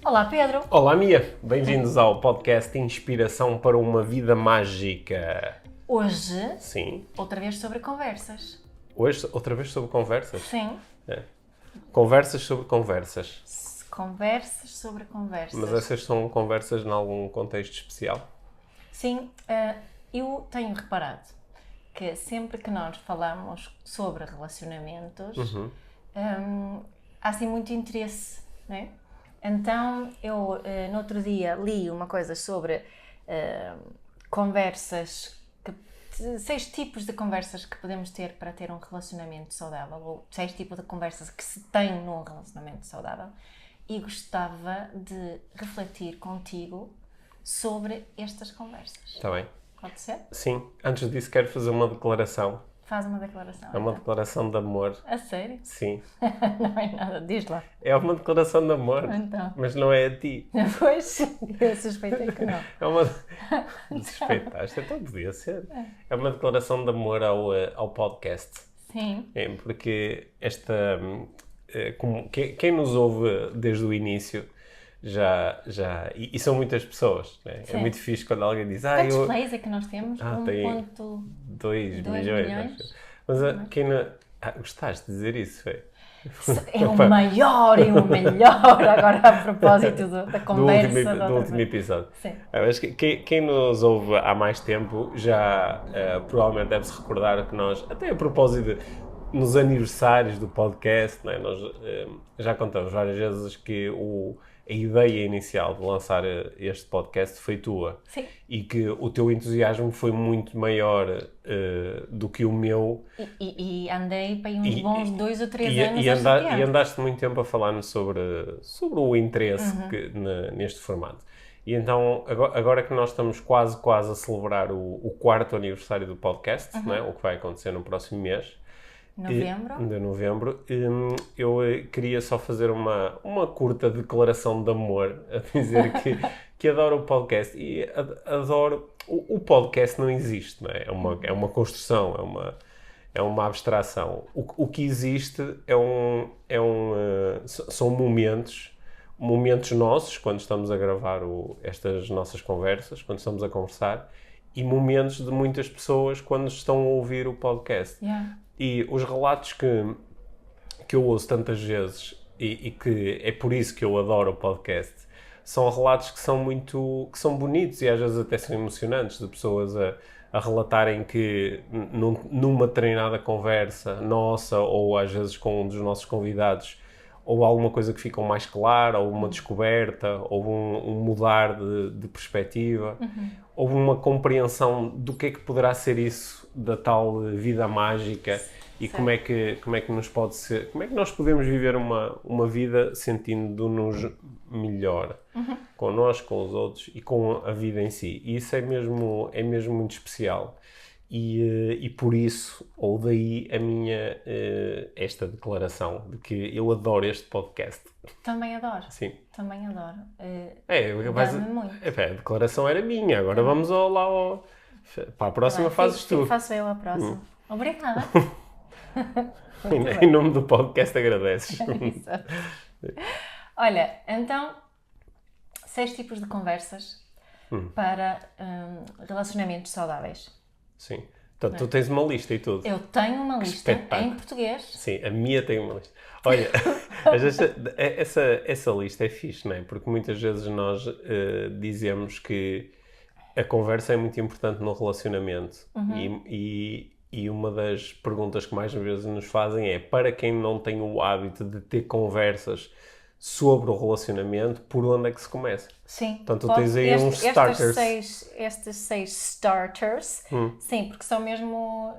Olá, Pedro. Olá, Mia. Bem-vindos ao podcast Inspiração para uma Vida Mágica. Hoje, Sim. outra vez sobre conversas. Hoje, outra vez sobre conversas? Sim. Conversas sobre conversas. Conversas sobre conversas. Mas essas são conversas em algum contexto especial? Sim, eu tenho reparado que sempre que nós falamos sobre relacionamentos, há assim muito interesse, não é? Então, eu no outro dia li uma coisa sobre conversas, 6 tipos de conversas que podemos ter para ter um relacionamento saudável, ou 6 tipos de conversas que se tem num relacionamento saudável, e gostava de refletir contigo sobre estas conversas. Está bem? Pode ser? Sim. Antes disso, quero fazer uma declaração. Faz uma declaração. É uma então. declaração de amor. A sério? Sim. Não é nada, diz lá. É uma declaração de amor. Então. Mas não é a ti. Pois, eu suspeitei que não. É uma... Suspeitaste? Então podia ser. É uma declaração de amor ao podcast. Sim. É, porque quem nos ouve desde o início e são muitas pessoas, né? É muito fixe quando alguém diz Quantos plays é que nós temos? tem 1.2 milhões. milhões. Mas quem não... gostaste de dizer isso, foi? É o maior e o melhor, agora a propósito da conversa do último episódio. Sim. Mas quem nos ouve há mais tempo já provavelmente deve-se recordar que nós, até a propósito nos aniversários do podcast, né, nós já contamos várias vezes que a ideia inicial de lançar este podcast foi tua. Sim. E que o teu entusiasmo foi muito maior do que o meu. E andei para uns bons 2 ou 3 anos e andaste muito tempo a falar-nos sobre o interesse neste formato. E então, agora que nós estamos quase a celebrar o 4º aniversário do podcast, não é? O que vai acontecer no próximo mês, de novembro, eu queria só fazer uma curta declaração de amor, a dizer que adoro o podcast. E adoro... O podcast não existe, não é? É uma construção, é uma abstração. O que existe são momentos nossos, quando estamos a gravar estas nossas conversas, quando estamos a conversar, e momentos de muitas pessoas quando estão a ouvir o podcast. Yeah. E os relatos que eu ouço tantas vezes, e que é por isso que eu adoro o podcast, são relatos que são bonitos e às vezes até são emocionantes, de pessoas a relatarem que numa determinada conversa nossa, ou às vezes com um dos nossos convidados, houve alguma coisa que ficou mais clara, ou uma descoberta, houve um mudar de perspectiva, houve uma compreensão do que é que poderá ser isso da tal vida mágica e como é que nos pode ser, como é que nós podemos viver uma vida sentindo-nos melhor connosco, com os outros e com a vida em si. E isso é mesmo muito especial. E por isso, ou daí a minha esta declaração de que eu adoro este podcast. Também adoro. Sim. Também adoro. Dá-me muito. A declaração era minha, agora vamos lá para a próxima fazes tu. Faço eu a próxima. Obrigada. Em nome do podcast agradeces. Exato. Olha, então, 6 tipos de conversas para relacionamentos saudáveis. Sim. Então, tu tens uma lista e tudo. Eu tenho uma lista em português. Sim, a minha tem uma lista. Olha, essa lista é fixe, não é? Porque muitas vezes nós dizemos que a conversa é muito importante no relacionamento. E uma das perguntas que mais vezes nos fazem é: para quem não tem o hábito de ter conversas sobre o relacionamento, por onde é que se começa? Sim. Portanto, tu tens aí uns starters. Estes 6 starters, sim, porque são mesmo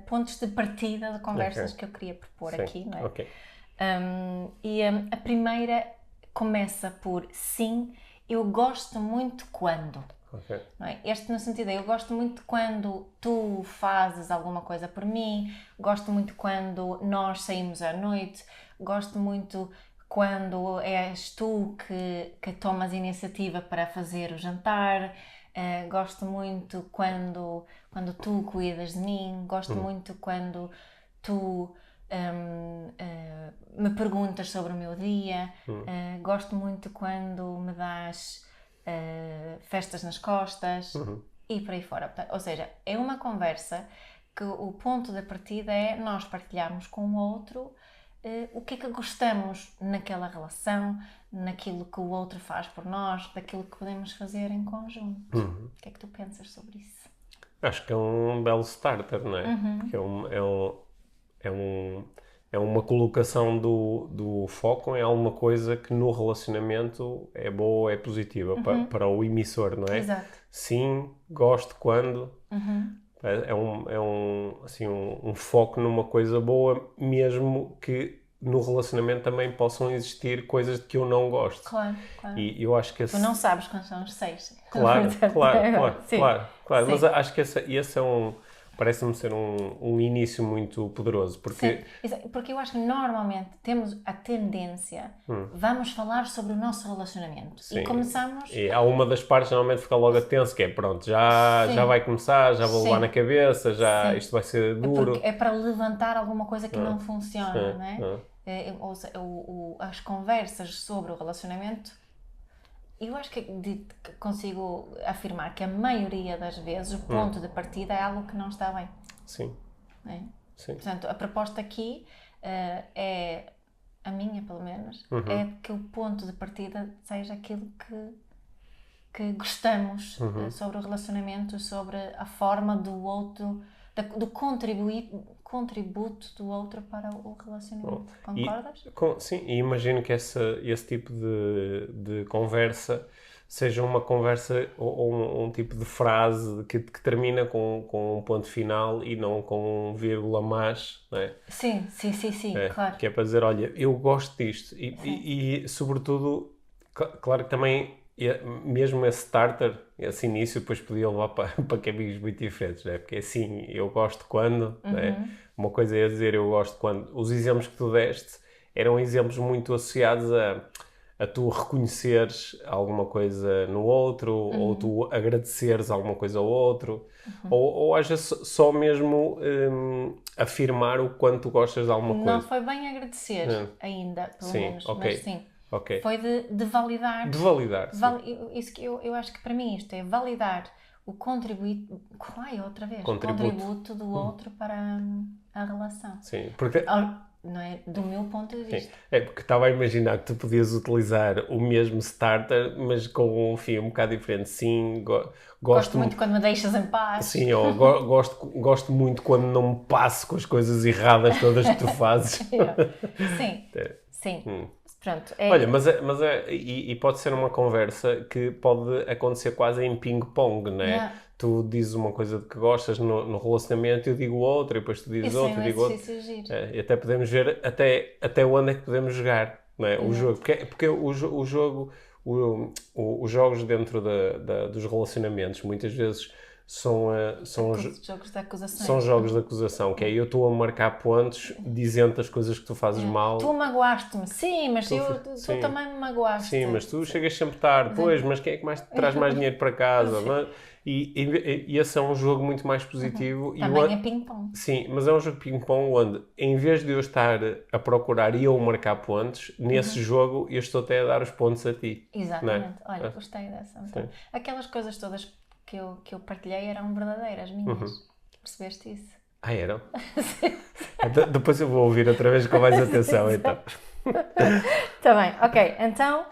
pontos de partida de conversas que eu queria propor aqui, não é? Okay. A primeira começa por sim, eu gosto muito quando. Okay. Não é? Este no sentido de eu gosto muito quando tu fazes alguma coisa por mim, gosto muito quando nós saímos à noite, gosto muito quando és tu que tomas a iniciativa para fazer o jantar, gosto muito quando tu cuidas de mim, gosto muito quando tu me perguntas sobre o meu dia, gosto muito quando me dás festas nas costas e por aí fora. Ou seja, é uma conversa que o ponto de partida é nós partilharmos com o outro o que é que gostamos naquela relação, naquilo que o outro faz por nós, daquilo que podemos fazer em conjunto. O que é que tu pensas sobre isso? Acho que é um belo starter, não é? Porque é uma colocação do foco em alguma coisa que no relacionamento é boa, é positiva para o emissor, não é? Exato. Sim, gosto quando. Assim, um foco numa coisa boa, mesmo que no relacionamento também possam existir coisas de que eu não gosto. Claro. E eu acho que Tu não sabes quais são os 6. Claro. Sim. Mas acho que esse é parece-me ser um início muito poderoso, porque... Sim, porque eu acho que normalmente temos a tendência, vamos falar sobre o nosso relacionamento. Sim. E começamos... E há uma das partes normalmente fica logo a tenso, que é pronto, já vai começar, já vou levar na cabeça, isto vai ser duro. É para levantar alguma coisa que não funciona, não é? Ou seja, as conversas sobre o relacionamento, eu acho que consigo afirmar que a maioria das vezes o ponto de partida é algo que não está bem. Sim. É? Sim. Portanto, a proposta aqui é, a minha pelo menos, é que o ponto de partida seja aquilo que gostamos sobre o relacionamento, sobre a forma do outro, do contributo do outro para o relacionamento. Concordas? Sim, e imagino que esse tipo de conversa seja uma conversa ou um tipo de frase que termina com um ponto final e não com um vírgula mas, não é? Sim, claro. Que é para dizer, olha, eu gosto disto e sobretudo, claro que também mesmo esse starter, esse início depois podia levar para caminhos muito diferentes, não é? Porque assim, eu gosto quando, não é? Uma coisa é dizer eu gosto quando. Os exemplos que tu deste eram exemplos muito associados a tu reconheceres alguma coisa no outro, ou tu agradeceres alguma coisa ao outro, ou às vezes só mesmo afirmar o quanto tu gostas de alguma coisa. Não foi bem agradecer ainda, pelo menos, okay. mas sim. Okay. Foi de validar. De validar, isso que eu acho que para mim isto é validar o contributo do outro para a relação. Sim, porque... Não é? Do meu ponto de vista. Sim. É porque estava a imaginar que tu podias utilizar o mesmo starter, mas com um fim um bocado diferente. Sim, gosto muito quando me deixas em paz. Sim, ou gosto muito quando não me passo com as coisas erradas todas que tu fazes. Sim. Pronto, Olha, mas pode ser uma conversa que pode acontecer quase em ping-pong, não é? Tu dizes uma coisa de que gostas no relacionamento, eu digo outra, e depois tu dizes outra, eu digo outra. E até podemos ver até onde é que podemos jogar, não é? O jogo. Porque o jogo, os jogos dentro dos relacionamentos, muitas vezes são jogos de acusação. São jogos de acusação, que é eu estou a marcar pontos dizendo as coisas que tu fazes mal. Tu magoaste-me, sim, mas tu também me magoaste. Sim, mas tu chegas sempre tarde, pois, mas quem é que traz mais dinheiro para casa? E esse é um jogo muito mais positivo. Também é ping-pong. Sim, mas é um jogo de ping-pong onde, em vez de eu estar a procurar e eu marcar pontos, nesse jogo eu estou até a dar os pontos a ti. Exatamente. Olha, gostei dessa. Então, aquelas coisas todas que eu partilhei eram verdadeiras, minhas. Percebeste isso? Eram? Depois eu vou ouvir outra vez com mais atenção, então. Está bem, ok. Então,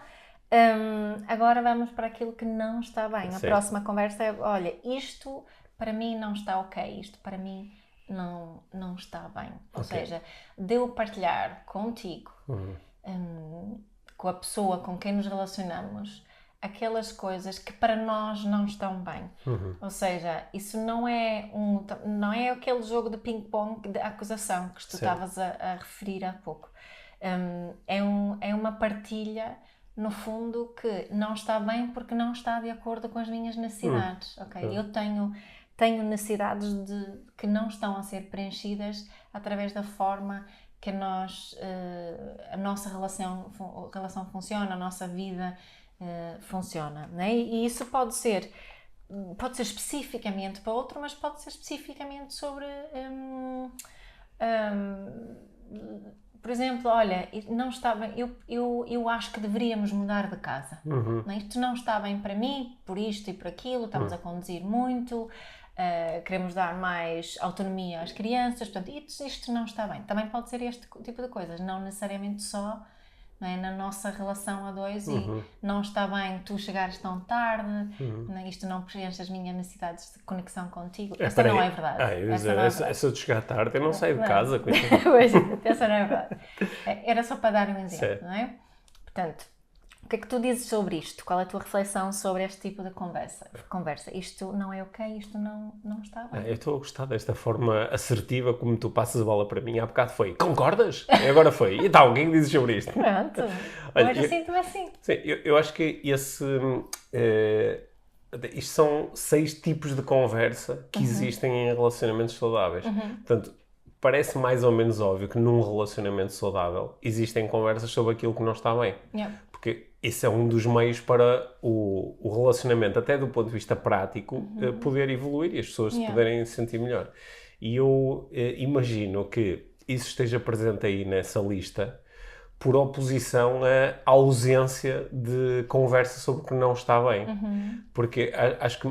agora vamos para aquilo que não está bem. A próxima conversa é, olha, isto para mim não está ok, isto para mim não está bem. Ou seja, de eu partilhar contigo, com a pessoa com quem nos relacionamos, aquelas coisas que para nós não estão bem. Ou seja, isso não é aquele jogo de ping-pong de acusação que tu estavas a referir há pouco. É uma partilha, no fundo, que não está bem porque não está de acordo com as minhas necessidades. Eu tenho necessidades que não estão a ser preenchidas através da forma que a nossa relação funciona, a nossa vida funciona, né? E isso pode ser especificamente para outro, mas pode ser especificamente sobre por exemplo, olha, não está bem, eu acho que deveríamos mudar de casa. Não é? Isto não está bem para mim, por isto e por aquilo, estamos a conduzir muito, queremos dar mais autonomia às crianças, portanto, isto não está bem. Também pode ser este tipo de coisas, não necessariamente só, não é, na nossa relação a dois e não está bem tu chegares tão tarde, não é, isto não preenche as minhas necessidades de conexão contigo. Essa não é verdade. Essa de chegar tarde, eu não saio de casa. Pois, essa não é verdade. Era só para dar um exemplo, não é? Portanto, o que é que tu dizes sobre isto? Qual é a tua reflexão sobre este tipo de conversa? Isto não é ok, isto não está bem. Eu estou a gostar desta forma assertiva como tu passas a bola para mim. Há bocado foi, concordas? E agora foi. E então, o que é que dizes sobre isto? Pronto. Olha, Mas assim, tu é assim. Sim, eu acho que isto são 6 tipos de conversa que existem em relacionamentos saudáveis. Portanto, parece mais ou menos óbvio que num relacionamento saudável existem conversas sobre aquilo que não está bem. Yeah. Porque esse é um dos meios para o relacionamento, até do ponto de vista prático, poder evoluir e as pessoas se poderem sentir melhor. E eu imagino que isso esteja presente aí nessa lista por oposição à ausência de conversa sobre o que não está bem. Porque acho que,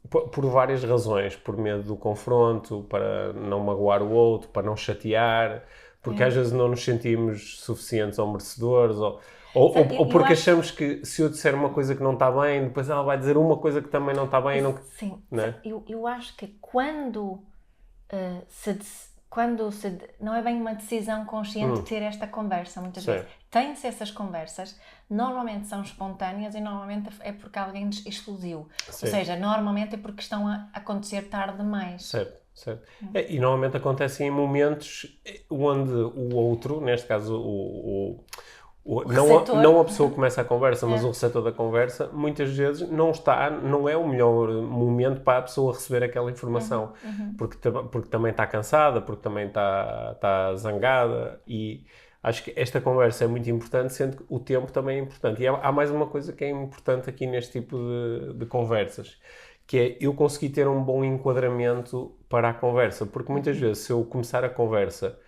por várias razões, por medo do confronto, para não magoar o outro, para não chatear, porque às vezes não nos sentimos suficientes ou merecedores, ou porque achamos que se eu disser uma coisa que não está bem, depois ela vai dizer uma coisa que também não está bem. Sim, não é? Eu acho que quando não é bem uma decisão consciente ter esta conversa, muitas vezes tem-se essas conversas, normalmente são espontâneas e normalmente é porque alguém explodiu. Sim. Ou seja, normalmente é porque estão a acontecer tarde demais. Certo. E normalmente acontecem em momentos onde o outro, neste caso não a pessoa que começa a conversa, mas o receptor da conversa, muitas vezes não é o melhor momento para a pessoa receber aquela informação, porque também está cansada, porque também está zangada, e acho que esta conversa é muito importante, sendo que o tempo também é importante. E há mais uma coisa que é importante aqui neste tipo de conversas, que é eu conseguir ter um bom enquadramento para a conversa, porque muitas vezes se eu começar a conversa,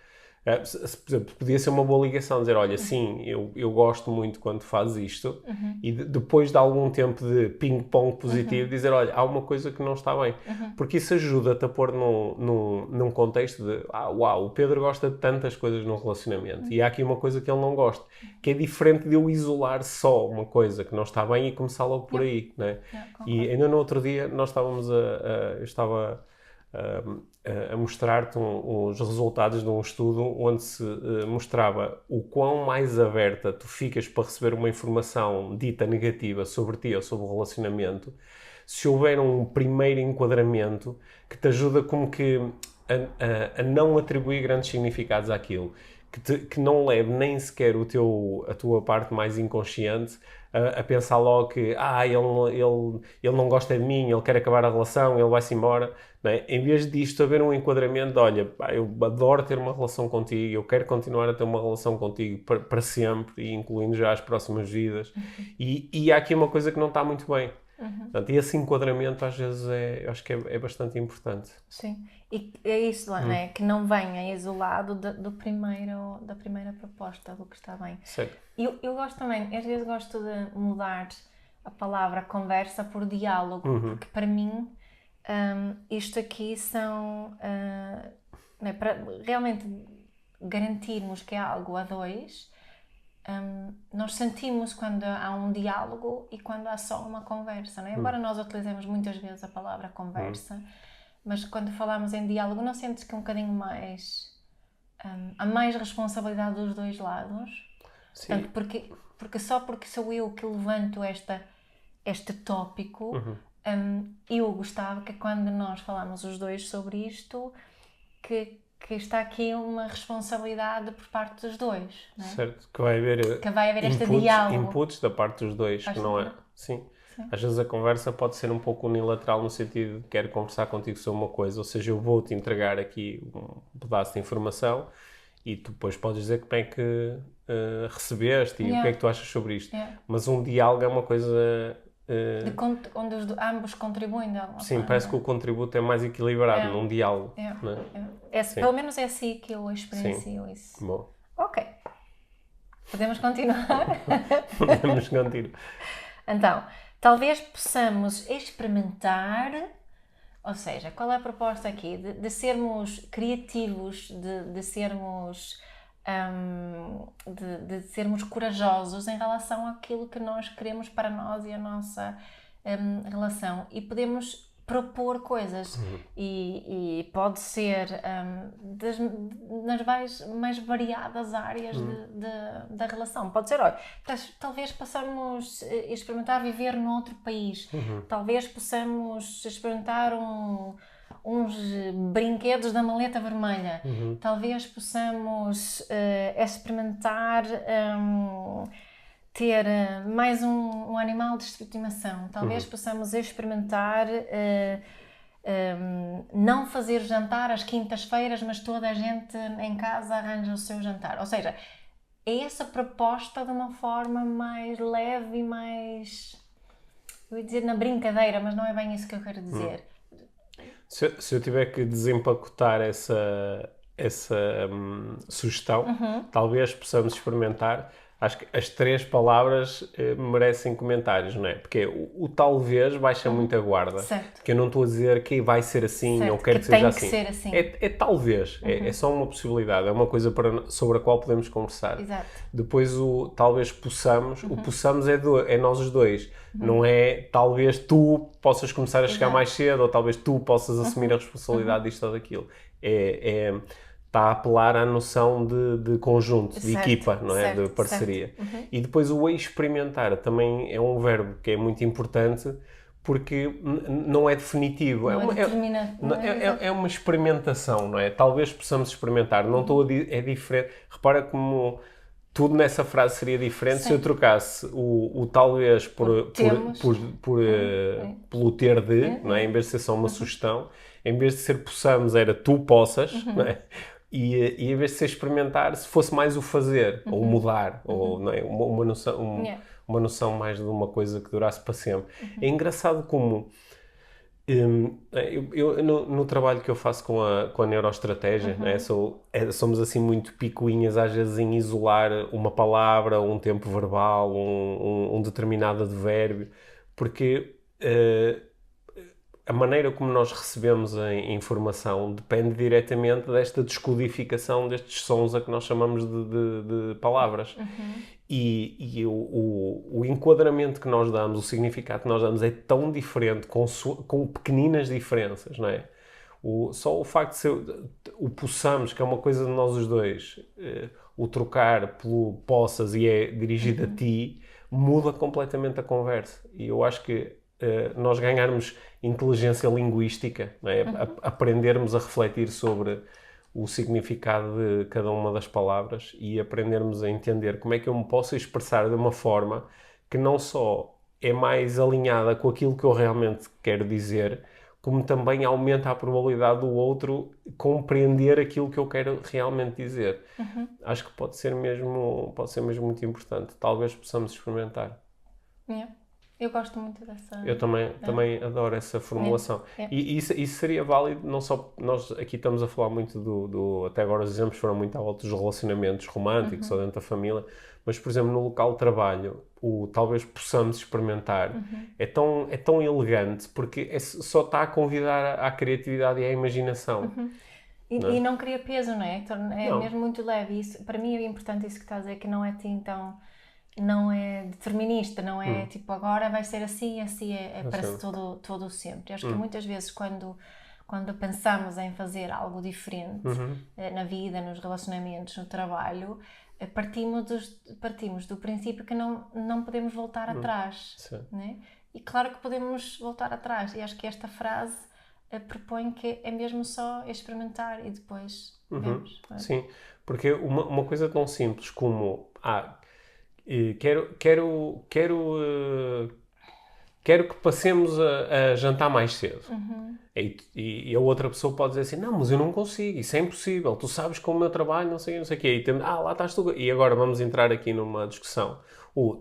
por exemplo, podia ser uma boa ligação, dizer, olha, sim, eu gosto muito quando fazes isto, e depois de algum tempo de ping-pong positivo, dizer, olha, há uma coisa que não está bem, porque isso ajuda-te a pôr num contexto de, uau, o Pedro gosta de tantas coisas num relacionamento, e há aqui uma coisa que ele não gosta, que é diferente de eu isolar só uma coisa que não está bem e começar logo por aí, né? E ainda no outro dia nós estávamos eu estava a mostrar-te os resultados de um estudo onde se mostrava o quão mais aberta tu ficas para receber uma informação dita negativa sobre ti ou sobre o relacionamento, se houver um primeiro enquadramento que te ajuda como que a não atribuir grandes significados àquilo, que não leve nem sequer a tua parte mais inconsciente a pensar logo que ele não gosta de mim, ele quer acabar a relação, ele vai-se embora. Não é? Em vez disto haver um enquadramento de, olha, eu adoro ter uma relação contigo, eu quero continuar a ter uma relação contigo para sempre, e incluindo já as próximas vidas. E há aqui uma coisa que não está muito bem. Portanto, e esse enquadramento às vezes eu acho que é bastante importante. Sim, e é isso, não é? Que não venha isolado da primeira proposta do que está bem. Certo. Eu gosto também, às vezes gosto de mudar a palavra conversa por diálogo, porque para mim isto aqui são, não é? Para realmente garantirmos que é algo a dois. Nós sentimos quando há um diálogo e quando há só uma conversa, não é? Embora nós utilizemos muitas vezes a palavra conversa, mas quando falamos em diálogo, não sentes que é um bocadinho mais há mais responsabilidade dos dois lados? Sim. Portanto, porque só porque sou eu que levanto este tópico, eu gostava que quando nós falamos os dois sobre isto, que está aqui uma responsabilidade por parte dos dois, não é? Certo, que vai haver este diálogo. Inputs da parte dos dois, que não é? Sim. Às vezes a conversa pode ser um pouco unilateral no sentido de quero conversar contigo sobre uma coisa, ou seja, eu vou-te entregar aqui um pedaço de informação e tu depois podes dizer como é que recebeste e o que é que tu achas sobre isto. Mas um diálogo é uma coisa... onde ambos contribuem de alguma forma. Sim, parece que o contributo é mais equilibrado num diálogo. Não é? pelo menos é assim que eu experiencio isso. Bom, Ok. Podemos continuar? podemos continuar. Então, talvez possamos experimentar, ou seja, qual é a proposta aqui? De sermos criativos, de sermos, de sermos corajosos em relação àquilo que nós queremos para nós e a nossa relação. E podemos propor coisas e pode ser nas mais variadas áreas da relação. Pode ser, olha, talvez possamos experimentar viver num outro país, talvez possamos experimentar uns brinquedos da maleta vermelha, talvez possamos experimentar ter mais um animal de estimação. Talvez possamos experimentar não fazer jantar às quintas-feiras, mas toda a gente em casa arranja o seu jantar. Ou seja, é essa proposta de uma forma mais leve e mais... Eu ia dizer na brincadeira, mas não é bem isso que eu quero dizer. Se eu tiver que desempacotar essa sugestão, talvez possamos experimentar. Acho que as 3 palavras merecem comentários, não é? Porque o talvez baixa muito a guarda. Certo. Porque eu não estou a dizer que vai ser assim, Certo, ou quero que tem seja que assim. ser assim. É talvez, é só uma possibilidade, é uma coisa sobre a qual podemos conversar. Exato. Depois talvez possamos, o possamos é nós os dois. Não é talvez tu possas começar a chegar mais cedo, ou talvez tu possas assumir a responsabilidade disto ou daquilo. Está a apelar à noção de conjunto, de equipa, não é? De parceria. E depois o experimentar também é um verbo que é muito importante porque não é definitivo. É uma experimentação, não é? Talvez possamos experimentar. Não estou a dizer... É diferente. Repara como tudo nessa frase seria diferente se eu trocasse o talvez pelo ter de, não é? Em vez de ser só uma sugestão. Em vez de ser possamos, era tu possas, não é? E em vez de ser experimentar, se fosse mais o fazer, ou mudar, ou não é? uma noção mais de uma coisa que durasse para sempre. É engraçado como eu no trabalho que eu faço com a neuroestratégia, né, somos assim muito picuinhas às vezes em isolar uma palavra, um tempo verbal, um determinado advérbio, porque a maneira como nós recebemos a informação depende diretamente desta descodificação destes sons a que nós chamamos de palavras. E o enquadramento que nós damos, o significado que nós damos é tão diferente, com pequeninas diferenças, não é? Só o facto de ser o possamos, que é uma coisa de nós os dois, o trocar pelo possas e é dirigido a ti, muda completamente a conversa. E eu acho que nós ganharmos inteligência linguística, não é? Aprendermos a refletir sobre o significado de cada uma das palavras e aprendermos a entender como é que eu me posso expressar de uma forma que não só é mais alinhada com aquilo que eu realmente quero dizer, como também aumenta a probabilidade do outro compreender aquilo que eu quero realmente dizer. Acho que pode ser mesmo muito importante. Talvez possamos experimentar. Eu gosto muito dessa... Eu também adoro essa formulação. E isso seria válido, não só... Nós aqui estamos a falar muito até agora os exemplos foram muito à volta dos relacionamentos românticos ou dentro da família, mas, por exemplo, no local de trabalho, talvez possamos experimentar, é tão elegante porque só está a convidar à criatividade e à imaginação. E não cria peso, não é? É mesmo muito leve. Isso, para mim é importante isso que estás a dizer, que não é assim tão... Não é determinista, não é tipo agora vai ser assim, assim é para todo sempre. Acho que muitas vezes quando pensamos em fazer algo diferente na vida, nos relacionamentos, no trabalho, partimos do princípio que não podemos voltar atrás. Né? E claro que podemos voltar atrás. E acho que esta frase propõe que é mesmo só experimentar e depois vemos. Sim, porque uma coisa tão simples como... quero quero que passemos a jantar mais cedo. E a outra pessoa pode dizer assim, não, mas eu não consigo, isso é impossível, tu sabes como o meu trabalho, não sei o quê. E temos, lá estás tu. E agora vamos entrar aqui numa discussão.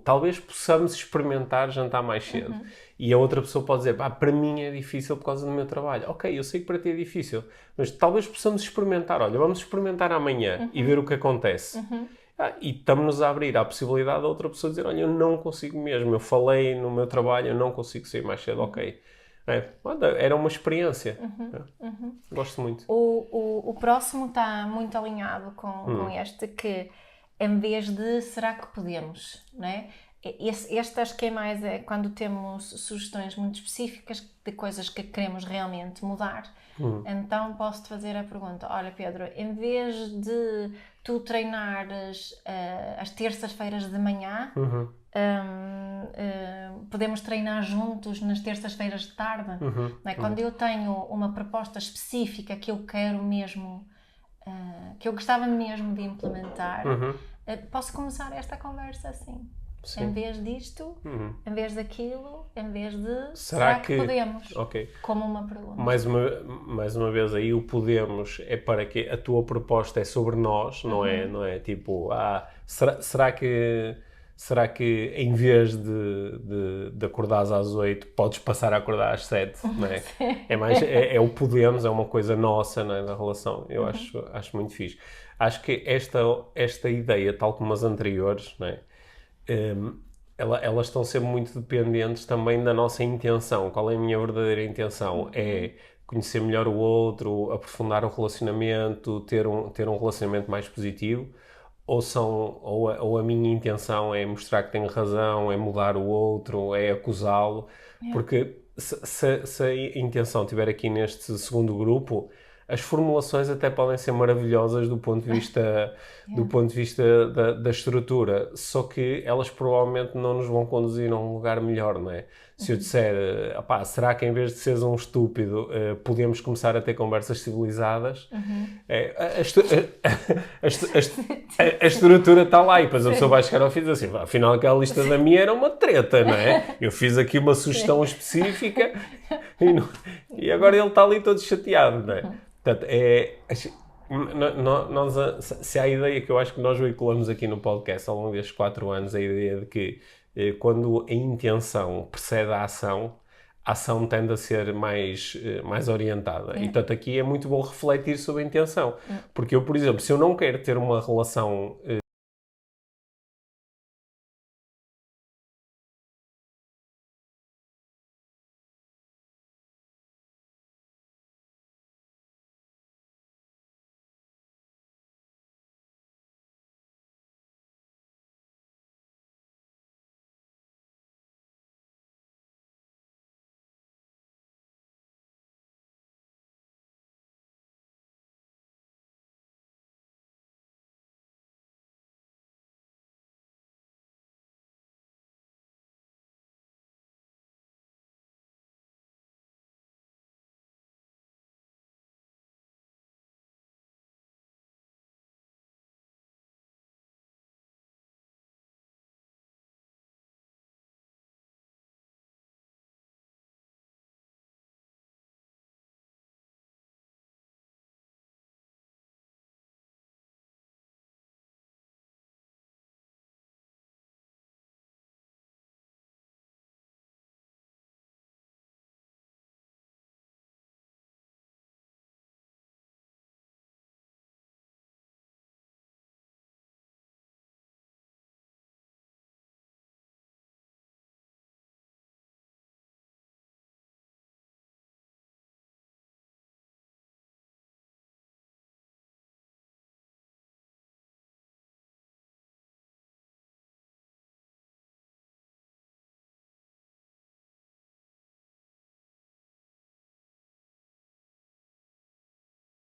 Talvez possamos experimentar jantar mais cedo. E a outra pessoa pode dizer, para mim é difícil por causa do meu trabalho. Ok, eu sei que para ti é difícil, mas talvez possamos experimentar. Olha, vamos experimentar amanhã e ver o que acontece. E estamos-nos a abrir à possibilidade da outra pessoa dizer, olha, eu não consigo mesmo, eu falei no meu trabalho, eu não consigo sair mais cedo, ok. Era uma experiência. Gosto muito. O próximo está muito alinhado com este, que em vez de será que podemos, não é? Este acho que é mais quando temos sugestões muito específicas de coisas que queremos realmente mudar. Então posso-te fazer a pergunta, olha Pedro, em vez de tu treinares às terças-feiras de manhã, podemos treinar juntos nas terças-feiras de tarde. Não é? Quando eu tenho uma proposta específica que eu quero mesmo, que eu gostava mesmo de implementar, posso começar esta conversa assim. Sim. Em vez disto, em vez daquilo, em vez de será que podemos? Okay. Como uma pergunta. Mais uma vez aí o podemos é para que a tua proposta é sobre nós, não é tipo, será que em vez de acordares às 8 podes passar a acordar às 7, não é? É o podemos, é uma coisa nossa, não é, da relação. Eu acho muito fixe. Acho que esta ideia, tal como as anteriores, não é? Elas estão sempre muito dependentes também da nossa intenção. Qual é a minha verdadeira intenção? É conhecer melhor o outro, aprofundar o relacionamento, ter um relacionamento mais positivo, ou a minha intenção é mostrar que tenho razão, é mudar o outro, é acusá-lo. Porque se a intenção estiver aqui neste segundo grupo, as formulações até podem ser maravilhosas do ponto de vista, da estrutura, só que elas provavelmente não nos vão conduzir a um lugar melhor, não é? Se eu disser, será que em vez de seres um estúpido, podemos começar a ter conversas civilizadas? A estrutura está lá e depois a pessoa vai chegar ao fim e dizer assim, afinal aquela lista da minha era uma treta, não é? Eu fiz aqui uma sugestão específica e agora ele está ali todo chateado, não é? Portanto, se há a ideia que eu acho que nós veiculamos aqui no podcast ao longo destes 4 anos, a ideia de que quando a intenção precede a ação tende a ser mais orientada. E, portanto, aqui é muito bom refletir sobre a intenção. Porque eu, por exemplo, se eu não quero ter uma relação...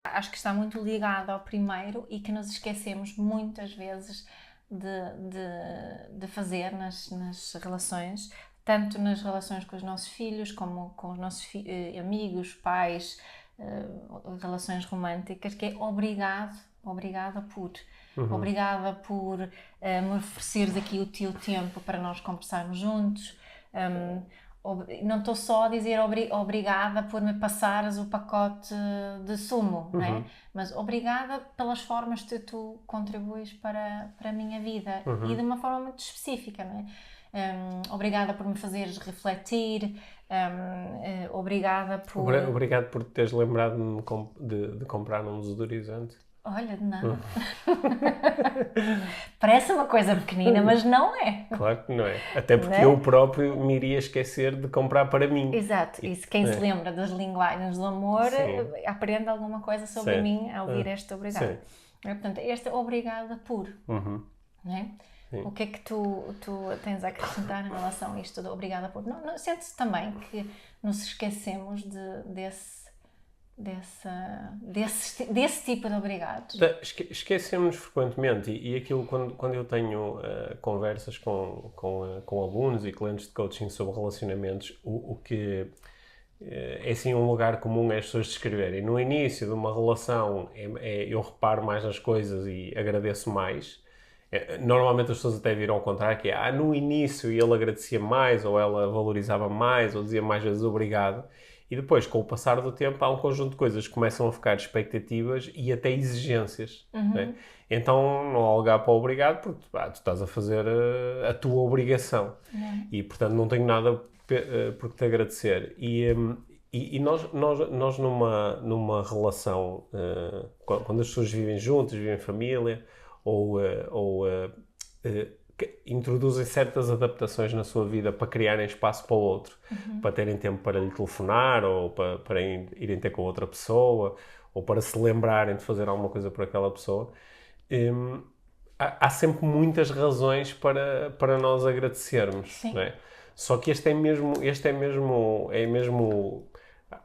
Acho que está muito ligado ao primeiro e que nos esquecemos muitas vezes de fazer nas relações, tanto nas relações com os nossos filhos, como com os nossos amigos, pais, relações românticas, que é obrigada por me ofereceres aqui o teu tempo para nós conversarmos juntos. não estou só a dizer obrigada por me passares o pacote de sumo, não é? Mas obrigada pelas formas que tu contribuis para a minha vida e de uma forma muito específica, não é? Obrigada por me fazeres refletir, obrigada por... Obrigado por teres lembrado-me de comprar um desodorizante. Olha, de nada. Parece uma coisa pequenina, mas não é. Claro que não é. Até porque Não é? eu próprio me iria esquecer de comprar para mim. Exato, e se quem se lembra das linguagens do amor Sim. aprende alguma coisa sobre Certo. mim ao ouvir este obrigado. Sim. Portanto, este obrigada por, não é? Sim. O que é que tu tens a acrescentar em relação a isto do obrigada por? Não, sente-se também que nos esquecemos desse tipo de obrigados? Esquecemos frequentemente e aquilo quando eu tenho conversas com alunos e clientes de coaching sobre relacionamentos, o que é assim um lugar comum é as pessoas descreverem. No início de uma relação eu reparo mais nas coisas e agradeço mais. Normalmente as pessoas até viram ao contrário, que é no início ele agradecia mais, ou ela valorizava mais, ou dizia mais vezes obrigado. E depois, com o passar do tempo, há um conjunto de coisas que começam a ficar expectativas e até exigências. Né? Então, não há lugar para o obrigado, porque tu estás a fazer a tua obrigação. E, portanto, não tenho nada por te agradecer. E nós numa relação, quando as pessoas vivem juntas, vivem em família, ou introduzem certas adaptações na sua vida para criarem espaço para o outro, para terem tempo para lhe telefonar, ou para irem ter com outra pessoa, ou para se lembrarem de fazer alguma coisa por aquela pessoa. Há sempre muitas razões para nós agradecermos, não é? Só que este é mesmo,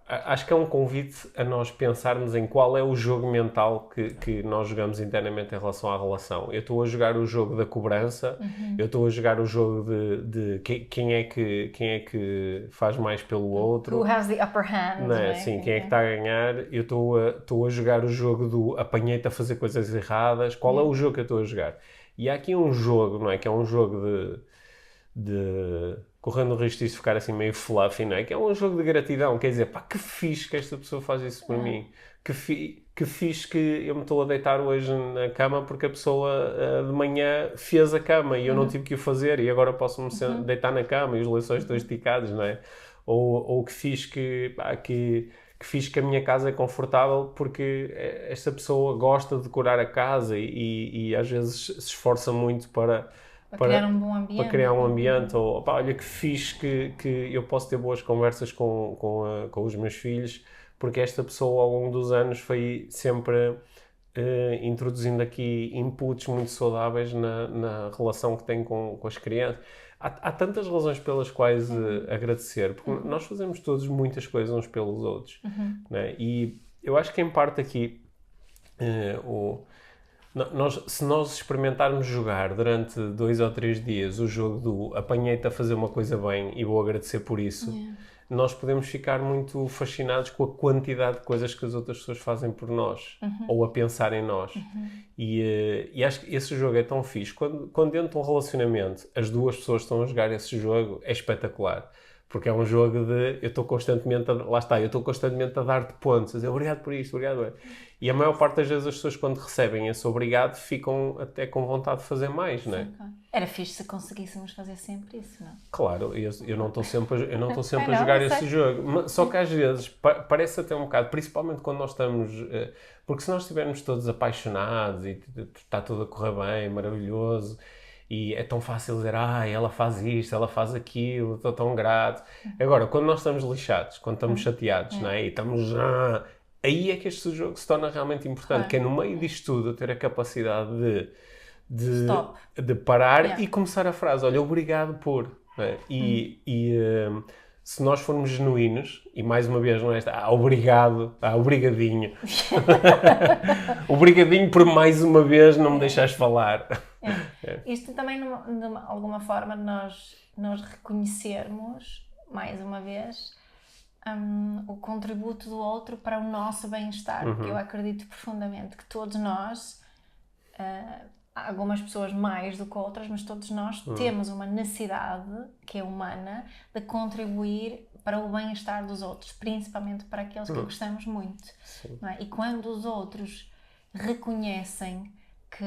acho que é um convite a nós pensarmos em qual é o jogo mental que nós jogamos internamente em relação à relação. Eu estou a jogar o jogo da cobrança, eu estou a jogar o jogo de quem é que faz mais pelo outro. Who has the upper hand, Não é? não é? Sim, quem é que está a ganhar? Eu estou a jogar o jogo do apanhei-te a fazer coisas erradas. Qual é o jogo que eu estou a jogar? E há aqui um jogo, não é? Que é um jogo de correndo o risco disso ficar assim meio fluffy, não é? Que é um jogo de gratidão, quer dizer, pá, que fixe que esta pessoa faz isso por mim. Que fixe que eu me estou a deitar hoje na cama porque a pessoa de manhã fez a cama e eu não tive que o fazer e agora posso-me deitar na cama e os lençóis estão esticados, não é? Ou que fixe que fixe que a minha casa é confortável porque esta pessoa gosta de decorar a casa e às vezes se esforça muito para criar um bom ambiente. Para criar um ambiente, ou pá, olha que fixe que eu posso ter boas conversas com os meus filhos, porque esta pessoa ao longo dos anos foi sempre introduzindo aqui inputs muito saudáveis na relação que tem com as crianças. Há tantas razões pelas quais agradecer, porque nós fazemos todos muitas coisas uns pelos outros. Né? E eu acho que em parte aqui se nós experimentarmos jogar durante 2 ou 3 dias o jogo do apanhei-te a fazer uma coisa bem e vou agradecer por isso, nós podemos ficar muito fascinados com a quantidade de coisas que as outras pessoas fazem por nós ou a pensar em nós. E acho que esse jogo é tão fixe. Quando dentro de um relacionamento as duas pessoas estão a jogar esse jogo, é espetacular. Porque é um jogo de eu estou constantemente a dar-te pontos, a dizer obrigado por isto, obrigado por isto. E a maior parte das vezes as pessoas quando recebem esse obrigado ficam até com vontade de fazer mais, não é? Claro. Era fixe se conseguíssemos fazer sempre isso, não é? Claro, eu não estou sempre a jogar esse jogo, só que às vezes parece até um bocado, principalmente quando nós estamos, porque se nós estivermos todos apaixonados e está tudo a correr bem, maravilhoso, e é tão fácil dizer, ela faz isto, ela faz aquilo, estou tão grato. Agora, quando nós estamos lixados, quando estamos chateados, não é? E estamos, aí é que este jogo se torna realmente importante, que é no meio disto tudo ter a capacidade de parar e começar a frase, olha, obrigado por, não é? Se nós formos genuínos, e mais uma vez não é esta, obrigadinho. Obrigadinho por mais uma vez não me deixares falar. Isto também, de alguma forma, nós reconhecermos, mais uma vez, o contributo do outro para o nosso bem-estar. Porque eu acredito profundamente que todos nós algumas pessoas mais do que outras, mas todos nós temos uma necessidade, que é humana, de contribuir para o bem-estar dos outros, principalmente para aqueles que gostamos muito. Não é? E quando os outros reconhecem que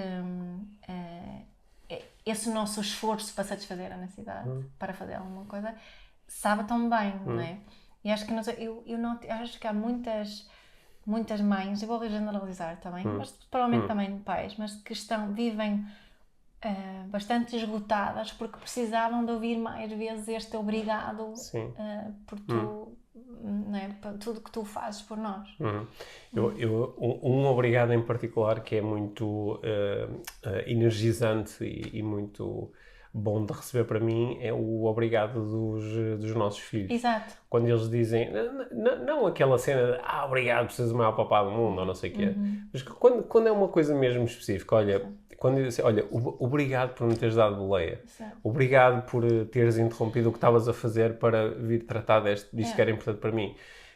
esse nosso esforço para satisfazer a necessidade, para fazer alguma coisa, sabe tão bem, não é? E acho que acho que há muitas mães, eu vou generalizar também, mas provavelmente também pais, mas que vivem bastante esgotadas porque precisavam de ouvir mais vezes este obrigado por tu, não é? Por tudo que tu fazes por nós. Um obrigado em particular que é muito energizante e muito bom de receber para mim é o obrigado dos nossos filhos. Exato. Quando eles dizem, não aquela cena de obrigado por seres o maior papá do mundo ou não sei o quê, mas quando é uma coisa mesmo específica, quando eu disse, obrigado por me teres dado boleia, obrigado por teres interrompido o que estavas a fazer para vir tratar disto que era importante para mim.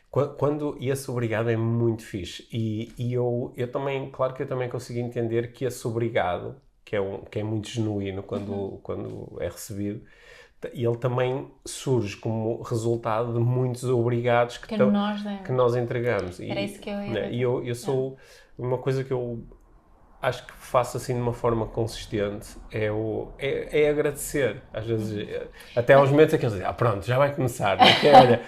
Quando esse obrigado é muito fixe e eu também, claro que eu também consigo entender que esse obrigado, que é muito genuíno quando é recebido, e ele também surge como resultado de muitos obrigados que nós entregamos. Era isso que eu ia dizer. E eu sou... Uma coisa que eu acho que faço assim de uma forma consistente é agradecer. Às vezes, até aos momentos em que eles dizem, pronto, já vai começar. Olha,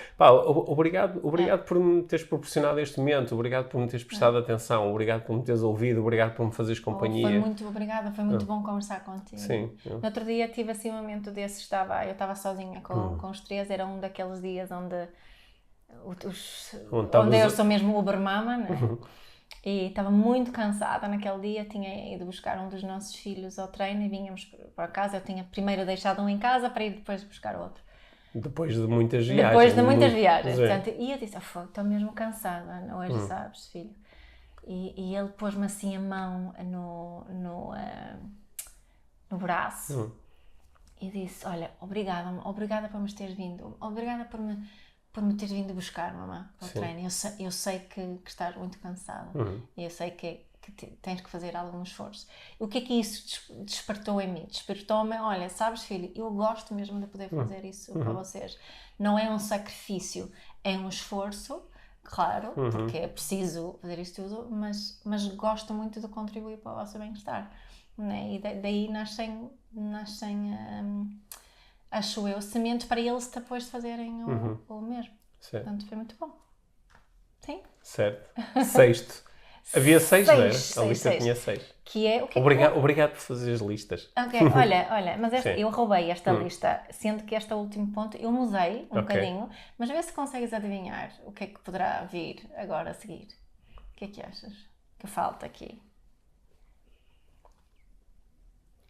obrigado por me teres proporcionado este momento, obrigado por me teres prestado atenção, obrigado por me teres ouvido, obrigado por me fazeres companhia. Foi muito obrigada, foi muito bom conversar contigo. Sim. No outro dia tive assim um momento desses, eu estava sozinha com os três, era um daqueles dias onde eu sou mesmo Uber Mama, né? E estava muito cansada naquele dia, tinha ido buscar um dos nossos filhos ao treino e vínhamos para casa. Eu tinha primeiro deixado um em casa para ir depois buscar outro. Depois de muitas viagens. Portanto, e eu disse, estou mesmo cansada hoje, sabes, filho? E ele pôs-me assim a mão no braço e disse, olha, obrigada por me teres vindo, obrigada por me teres vindo buscar, mamã, para o treino. Eu sei que estás muito cansada e eu sei que tens que fazer algum esforço. O que é que isso despertou em mim? Despertou-me, olha, sabes, filho, eu gosto mesmo de poder fazer isso para vocês. Não é um sacrifício, é um esforço, claro, porque é preciso fazer isto tudo, mas gosto muito de contribuir para o vosso bem-estar. Né? E daí nascem acho eu, sementes para eles depois fazerem o mesmo. Certo. Portanto, foi muito bom. Sim? Certo. Sexto. Havia 6, não era? A lista tinha 6. Que é o que Obrigado por fazer as listas. Ok, olha, mas eu roubei esta lista, sendo que este último ponto eu mudei um bocadinho, mas vê se consegues adivinhar o que é que poderá vir agora a seguir. O que é que achas que falta aqui?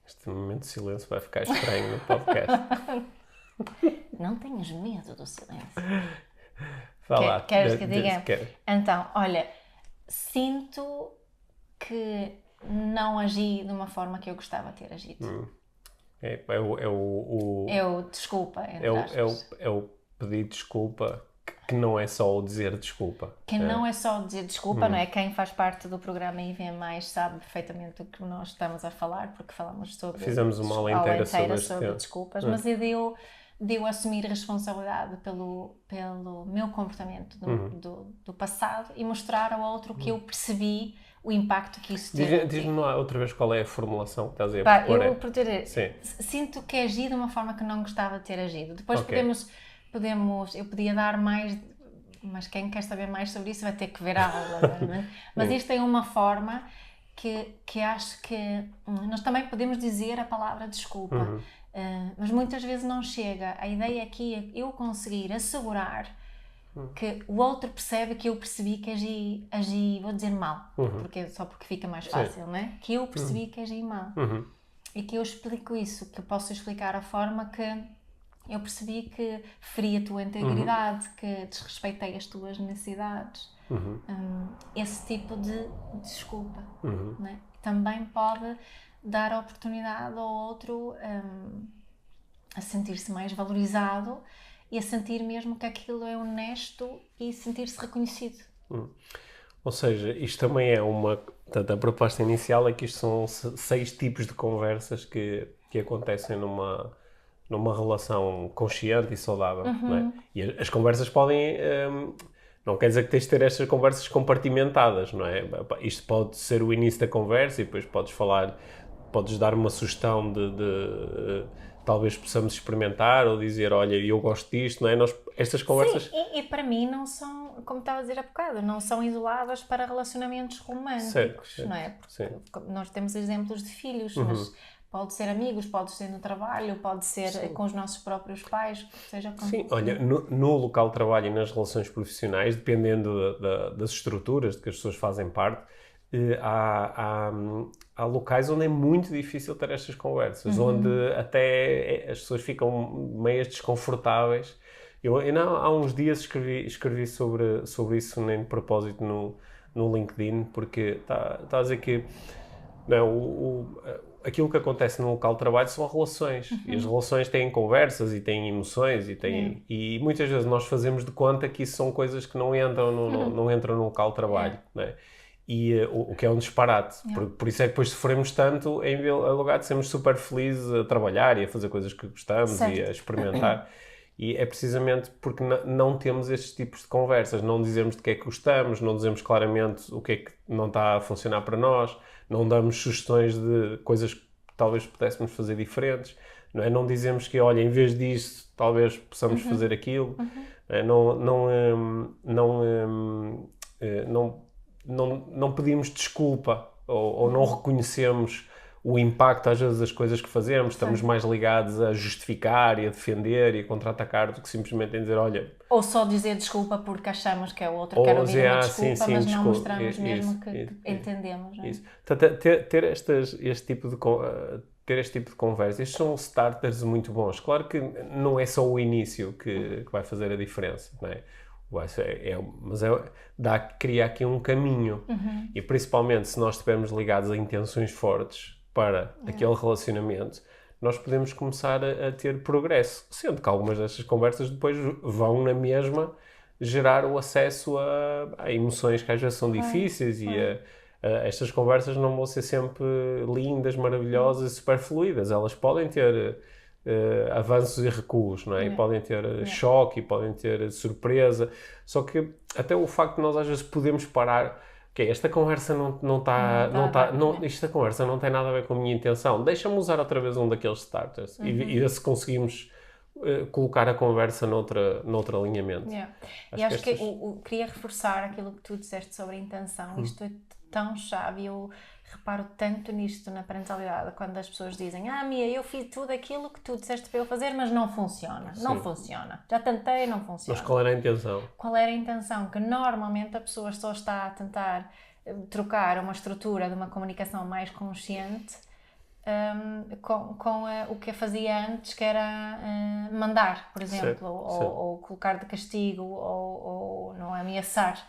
Este momento de silêncio vai ficar estranho no podcast. Não tenhas medo do silêncio. Queres que diga? Então, olha, sinto que não agi de uma forma que eu gostava de ter agido. Desculpa, entre aspas. É o pedir desculpa, que não é só o dizer desculpa. Que não é só dizer desculpa, não é? Quem faz parte do programa e vê mais sabe perfeitamente o que nós estamos a falar, porque falamos Fizemos uma aula inteira sobre desculpas, mas deu assumir responsabilidade pelo meu comportamento do passado e mostrar ao outro que eu percebi o impacto que isso teve. Diz-me lá outra vez qual é a formulação que estás a propor. Sinto que agi de uma forma que não gostava de ter agido. Depois eu podia dar mais, mas quem quer saber mais sobre isso vai ter que ver a aula. Mas isto é uma forma que acho que nós também podemos dizer a palavra desculpa, mas muitas vezes não chega. A ideia aqui é eu conseguir assegurar que o outro percebe que eu percebi que agi vou dizer mal, só porque fica mais fácil, não é? Que eu percebi que agi mal. E que eu explico isso, que eu posso explicar a forma que eu percebi que feri a tua integridade, que desrespeitei as tuas necessidades. Esse tipo de desculpa, não é? Também pode dar a oportunidade ao outro a sentir-se mais valorizado e a sentir mesmo que aquilo é honesto e sentir-se reconhecido. Ou seja, isto também é uma... Portanto, a proposta inicial é que isto são 6 tipos de conversas que acontecem numa relação consciente e saudável, não é? E as conversas podem... não quer dizer que tens de ter estas conversas compartimentadas, não é? Isto pode ser o início da conversa e depois podes dar uma sugestão de talvez possamos experimentar ou dizer, olha, eu gosto disto, não é? Estas conversas... Sim, e para mim não são, como estava a dizer há bocado, não são isoladas para relacionamentos românticos, Certo, não é? Porque sim. nós temos exemplos de filhos, mas pode ser amigos, pode ser no trabalho, pode ser com os nossos próprios pais, seja como... Sim, olha, no local de trabalho e nas relações profissionais, dependendo das estruturas de que as pessoas fazem parte, há locais onde é muito difícil ter estas conversas, onde até as pessoas ficam meio desconfortáveis. Eu há uns dias escrevi sobre isso nem de propósito no LinkedIn, porque está a dizer que não, aquilo que acontece no local de trabalho são relações. E as relações têm conversas e têm emoções e muitas vezes nós fazemos de conta que isso são coisas que não entram no local de trabalho, não é? E o que é um disparate. Por isso é que depois sofremos tanto em lugar de sermos super felizes a trabalhar e a fazer coisas que gostamos e a experimentar. E é precisamente porque não temos estes tipos de conversas, não dizemos de que é que gostamos, não dizemos claramente o que é que não está a funcionar para nós, não damos sugestões de coisas que talvez pudéssemos fazer diferentes, não é? Não dizemos que, olha, em vez disto, talvez possamos fazer aquilo, não pedimos desculpa ou não reconhecemos o impacto às vezes das coisas que fazemos, estamos mais ligados a justificar e a defender e a contra-atacar do que simplesmente em dizer, olha... Ou só dizer desculpa porque achamos que é o outro quer ouvir uma desculpa, sim, mas desculpa. não mostramos mesmo que entendemos. Não é? Isso. Portanto, ter este tipo de conversa, estes são starters muito bons. Claro que não é só o início que vai fazer a diferença, não é? Mas cria aqui um caminho. E principalmente se nós estivermos ligados a intenções fortes para aquele relacionamento, nós podemos começar a ter progresso. Sendo que algumas destas conversas depois vão na mesma gerar o acesso a emoções que às vezes são difíceis e estas conversas não vão ser sempre lindas, maravilhosas e super fluídas. Elas podem ter avanços e recuos, não é? E podem ter choque, e podem ter surpresa. Só que até o facto de nós às vezes podemos parar, esta conversa esta conversa não tem nada a ver com a minha intenção. Deixa-me usar outra vez um daqueles starters e ver se conseguimos colocar a conversa noutra alinhamento. E acho que queria reforçar aquilo que tu disseste sobre a intenção. Isto é tão chave. Eu reparo tanto nisto na parentalidade, quando as pessoas dizem, Mia, eu fiz tudo aquilo que tu disseste para eu fazer, mas não funciona. Sim. Não funciona. Já tentei, não funciona. Mas qual era a intenção? Qual era a intenção? Que normalmente a pessoa só está a tentar trocar uma estrutura de uma comunicação mais consciente com o que eu fazia antes, que era mandar, por exemplo, ou colocar de castigo, ou não ameaçar.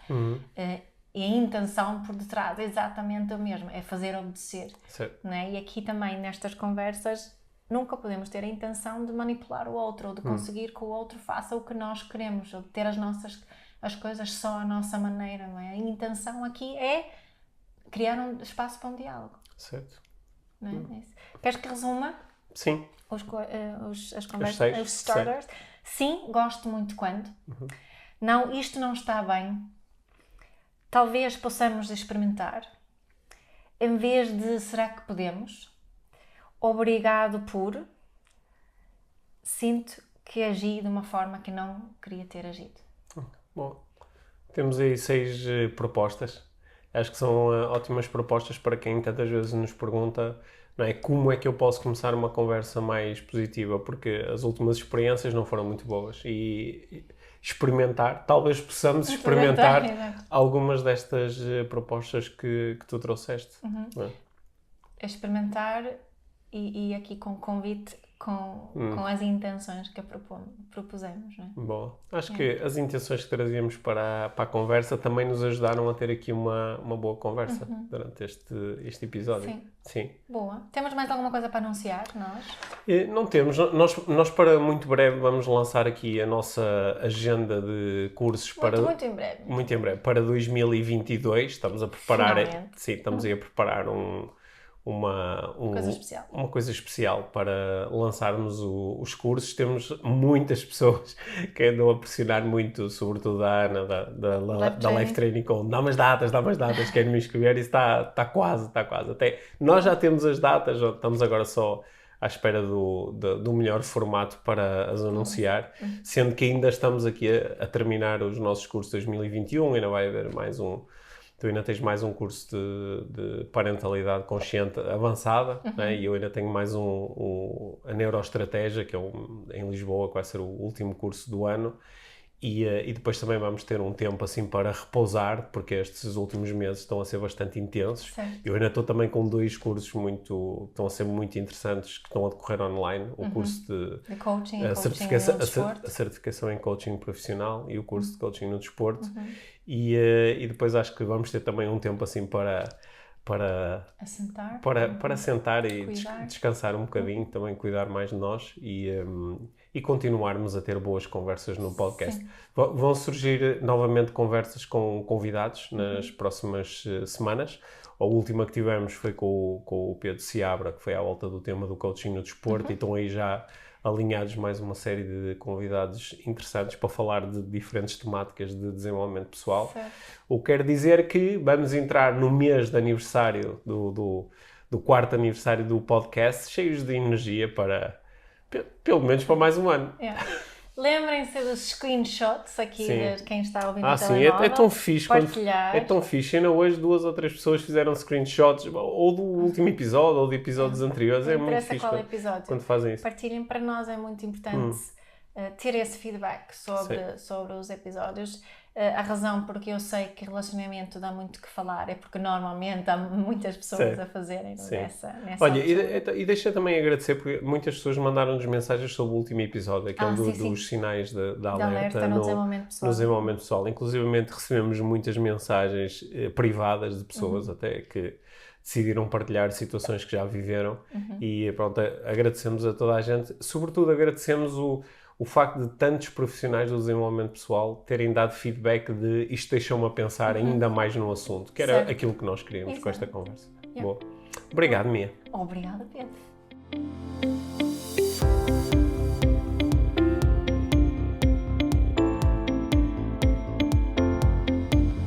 E a intenção por detrás é exatamente a mesma, é fazer obedecer. Não é? E aqui também, nestas conversas, nunca podemos ter a intenção de manipular o outro, ou de conseguir que o outro faça o que nós queremos, ou de ter as coisas só à nossa maneira, não é? A intenção aqui é criar um espaço para um diálogo. Certo. Não é? Queres que resuma? Sim. As conversas, os starters? Sim, gosto muito quando. Não, isto não está bem. Talvez possamos experimentar. Em vez de será que podemos? Obrigado por. Sinto que agi de uma forma que não queria ter agido. Bom, temos aí 6 propostas. Acho que são ótimas propostas para quem tantas vezes nos pergunta, não é, como é que eu posso começar uma conversa mais positiva, porque as últimas experiências não foram muito boas e experimentar, talvez possamos experimentar algumas destas propostas que tu trouxeste. Não é? Experimentar e aqui com convite com as intenções que propusemos, não é? Bom, acho que as intenções que trazíamos para a conversa também nos ajudaram a ter aqui uma boa conversa durante este episódio. Sim. Boa. Temos mais alguma coisa para anunciar, nós? Não temos. Nós para muito breve vamos lançar aqui a nossa agenda de cursos para... Muito em breve. Muito em breve. Para 2022. Estamos a preparar... Finalmente. Sim, estamos aí a preparar uma coisa especial para lançarmos os cursos. Temos muitas pessoas que andam a pressionar muito, sobretudo a Ana da Life Training, com dá umas datas, querem me inscrever, e está quase. Até nós já temos as datas, estamos agora só à espera do melhor formato para as anunciar, sendo que ainda estamos aqui a terminar os nossos cursos de 2021, ainda vai haver mais um. Tu ainda tens mais um curso de parentalidade consciente avançada, né? E eu ainda tenho mais a neuroestratégia, que é em Lisboa, que vai ser o último curso do ano. E depois também vamos ter um tempo assim para repousar, porque estes últimos meses estão a ser bastante intensos. Certo. Eu ainda estou também com 2 cursos que estão a ser muito interessantes, que estão a decorrer online. O curso de coaching, a desporto. certificação em coaching profissional e o curso de coaching no desporto. E depois acho que vamos ter também um tempo assim para sentar e descansar um bocadinho, também cuidar mais de nós e continuarmos a ter boas conversas no podcast. Vão surgir novamente conversas com convidados nas próximas semanas. A última que tivemos foi com o Pedro Seabra, que foi à volta do tema do coaching no desporto, e estão aí já alinhados mais uma série de convidados interessantes para falar de diferentes temáticas de desenvolvimento pessoal. Certo. O que quer dizer que vamos entrar no mês de aniversário do 4º aniversário do podcast, cheios de energia para, pelo menos para mais um ano. Lembrem-se dos screenshots aqui de quem está a ouvir no sim, telemóvel. é tão fixe. Partilhar. É tão fixe. Ainda hoje 2 ou 3 pessoas fizeram screenshots ou do último episódio ou de episódios anteriores. É muito fixe qual episódio. quando fazem isso. Partilhem, para nós é muito importante ter esse feedback sobre os episódios. A razão porque eu sei que relacionamento dá muito que falar é porque normalmente há muitas pessoas a fazerem nessa Olha, e deixa também agradecer, porque muitas pessoas mandaram-nos mensagens sobre o último episódio, aquele dos sinais da alerta no desenvolvimento pessoal. Inclusivamente recebemos muitas mensagens privadas de pessoas até que decidiram partilhar situações que já viveram e pronto, agradecemos a toda a gente. Sobretudo agradecemos o facto de tantos profissionais do desenvolvimento pessoal terem dado feedback de isto deixou-me a pensar ainda mais no assunto, que era aquilo que nós queríamos com esta conversa. Boa. Obrigado, Mia. Obrigada, Pedro.